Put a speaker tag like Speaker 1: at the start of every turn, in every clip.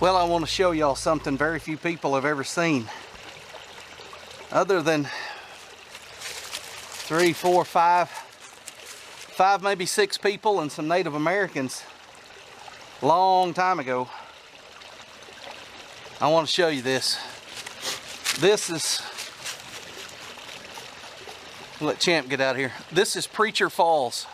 Speaker 1: Well, I want to show y'all something very few people have ever seen. Other than 3, 4, 5, maybe 6 people and some Native Americans long time ago. I want to show you this. This is, let Champ get out of here. This is Preacher Falls.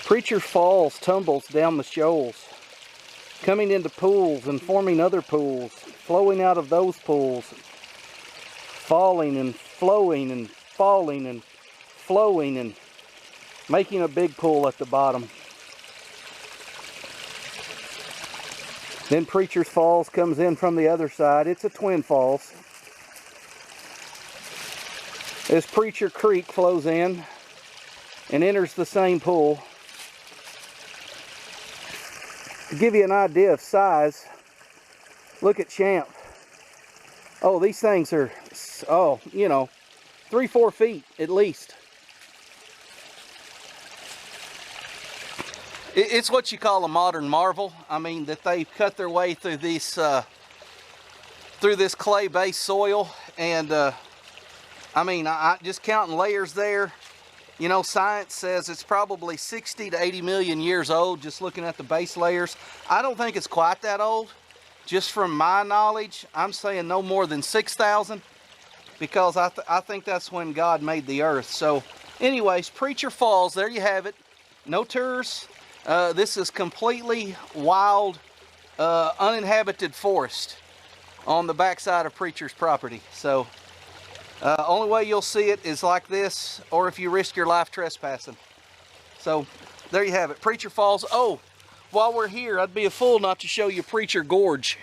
Speaker 1: Preacher Falls tumbles down the shoals, coming into pools and forming other pools, flowing out of those pools, falling and flowing and falling and flowing and making a big pool at the bottom. Then Preacher's Falls comes in from the other side. It's a twin falls. As Preacher Creek flows in and enters the same pool. To give you an idea of size, look at Champ. Oh, these things are, oh, you know, 3-4 feet at least. It's what you call a modern marvel. I mean, that they cut their way through this clay-based soil, and I mean, I just counting layers there. You know, science says it's probably 60 to 80 million years old, just looking at the base layers. I don't think it's quite that old. Just from my knowledge, I'm saying no more than 6,000, because I think that's when God made the earth. So anyways, Preacher Falls, there you have it. No tours. This is completely wild, uninhabited forest on the backside of Preacher's property. So only way you'll see it is like this, or if you risk your life trespassing. So there you have it, Preacher Falls. Oh, while we're here, I'd be a fool not to show you Preacher Gorge.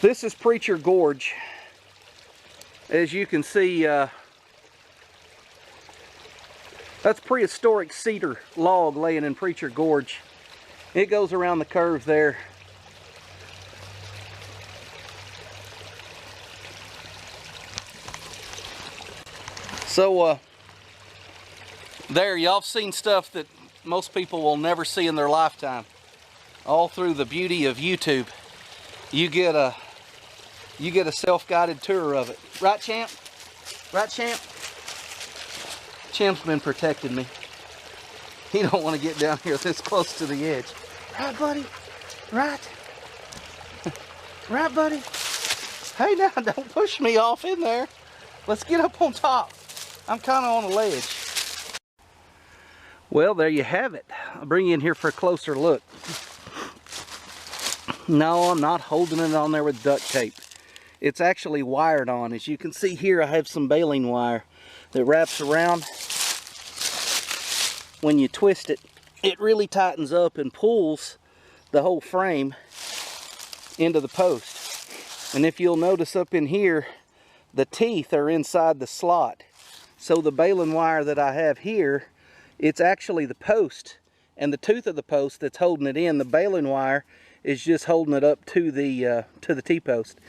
Speaker 1: This is Preacher Gorge. As you can see, that's prehistoric cedar log laying in Preacher Gorge. It goes around the curve there. So there, y'all have seen stuff that most people will never see in their lifetime. All through the beauty of YouTube, you get a self-guided tour of it. Right, Champ? Right, Champ? Champ's been protecting me. He don't want to get down here this close to the edge. Right, buddy? Right? Right, buddy? Hey, now, don't push me off in there. Let's get up on top. I'm kind of on a ledge. Well, there you have it. I'll bring you in here for a closer look. No, I'm not holding it on there with duct tape. It's actually wired on. As you can see here, I have some baling wire that wraps around. When you twist it, it really tightens up and pulls the whole frame into the post. And if you'll notice up in here, the teeth are inside the slot. So the baling wire that I have here, it's actually the post and the tooth of the post that's holding it in. The baling wire is just holding it up to the T-post.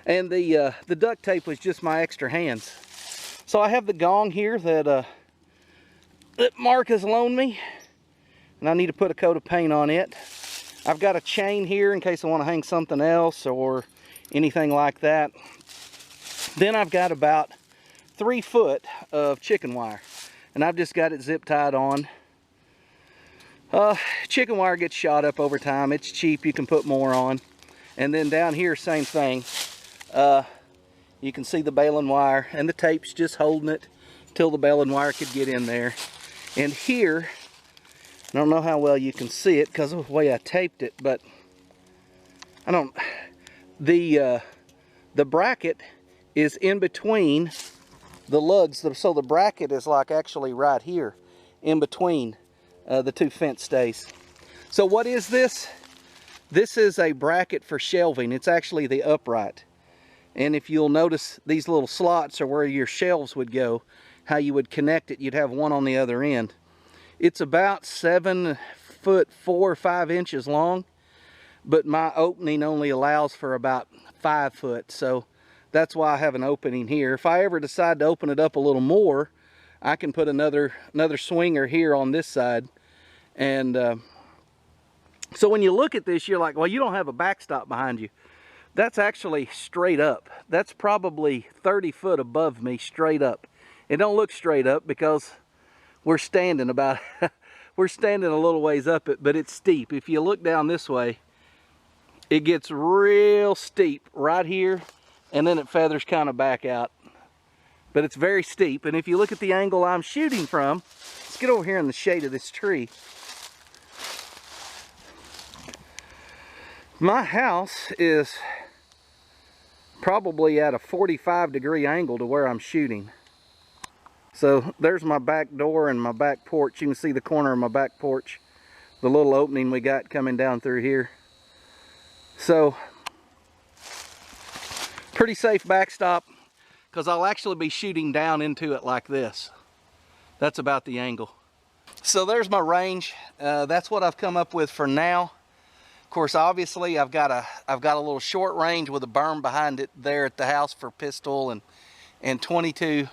Speaker 1: And the duct tape was just my extra hands. So I have the gong here that Mark has loaned me, and I need to put a coat of paint on it. I've got a chain here in case I want to hang something else or anything like that. Then I've got about 3 foot of chicken wire, and I've just got it zip tied on. Chicken wire gets shot up over time. It's cheap, you can put more on. And then down here, same thing. You can see the baling wire, and the tape's just holding it till the baling wire could get in there. And here, I don't know how well you can see it because of the way I taped it, but the bracket is in between the lugs, so the bracket is like actually right here in between the 2 fence stays. So what is this? This is a bracket for shelving. It's actually the upright. And if you'll notice, these little slots are where your shelves would go. How you would connect it, you'd have one on the other end. It's about 7 foot 4 or 5 inches long, but my opening only allows for about 5 foot, so that's why I have an opening here. If I ever decide to open it up a little more, I can put another swinger here on this side. And so when you look at this, you're like, well, you don't have a backstop behind you. That's actually straight up. That's probably 30 foot above me, straight up. It don't look straight up because we're standing about, we're standing a little ways up it, but it's steep. If you look down this way, it gets real steep right here, and then it feathers kind of back out. But it's very steep, and if you look at the angle I'm shooting from, let's get over here in the shade of this tree. My house is probably at a 45-degree angle to where I'm shooting. So there's my back door and my back porch. You can see the corner of my back porch, the little opening we got coming down through here. So pretty safe backstop, because I'll actually be shooting down into it like this. That's about the angle. So there's my range. That's what I've come up with for now. Of course, obviously I've got a little short range with a berm behind it there at the house for pistol and 22.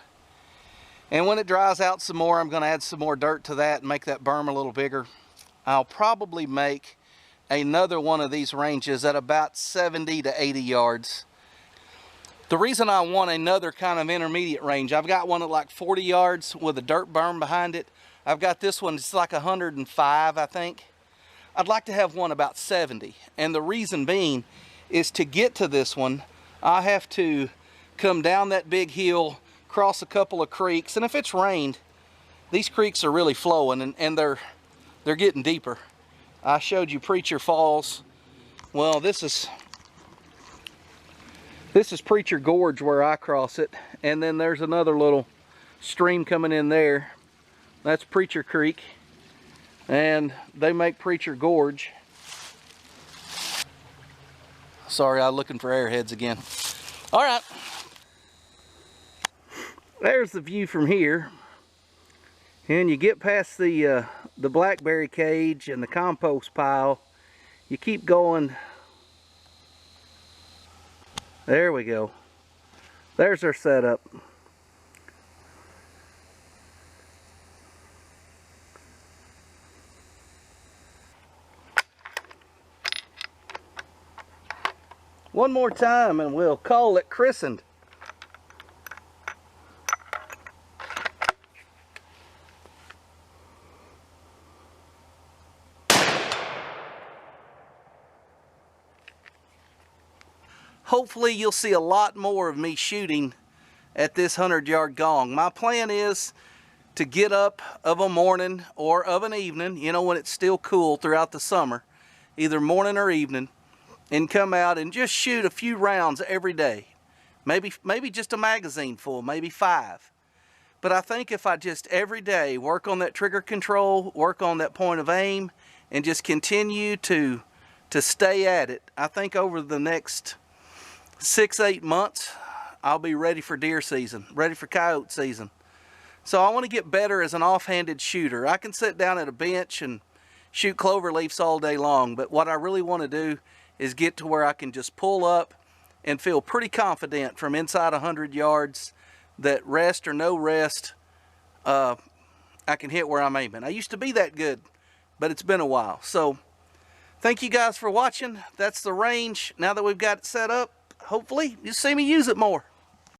Speaker 1: And when it dries out some more, I'm going to add some more dirt to that and make that berm a little bigger. I'll probably make another one of these ranges at about 70 to 80 yards. The reason I want another kind of intermediate range, I've got one at like 40 yards with a dirt berm behind it. I've got this one, it's like 105, I think. I'd like to have one about 70. And the reason being is to get to this one, I have to come down that big hill, cross a couple of creeks, and if it's rained, these creeks are really flowing and they're getting deeper. I showed you Preacher Falls. Well, this is Preacher Gorge where I cross it, and then there's another little stream coming in there. That's Preacher Creek, and they make Preacher Gorge. Sorry, I'm looking for airheads again. All right. There's the view from here, and you get past the blackberry cage and the compost pile. You keep going. There we go. There's our setup. One more time and we'll call it christened. Hopefully you'll see a lot more of me shooting at this 100-yard gong. My plan is to get up of a morning or of an evening, you know, when it's still cool throughout the summer, either morning or evening, and come out and just shoot a few rounds every day. Maybe just a magazine full, maybe 5. But I think if I just every day work on that trigger control, work on that point of aim, and just continue to stay at it, I think over the next 6-8 months, I'll be ready for deer season, ready for coyote season. So I want to get better as an offhanded shooter. I can sit down at a bench and shoot clover leaves all day long, but what I really want to do is get to where I can just pull up and feel pretty confident from inside 100 yards that rest or no rest, I can hit where I'm aiming. I used to be that good, but it's been a while. So thank you guys for watching. That's the range. Now that we've got it set up, hopefully you'll see me use it more.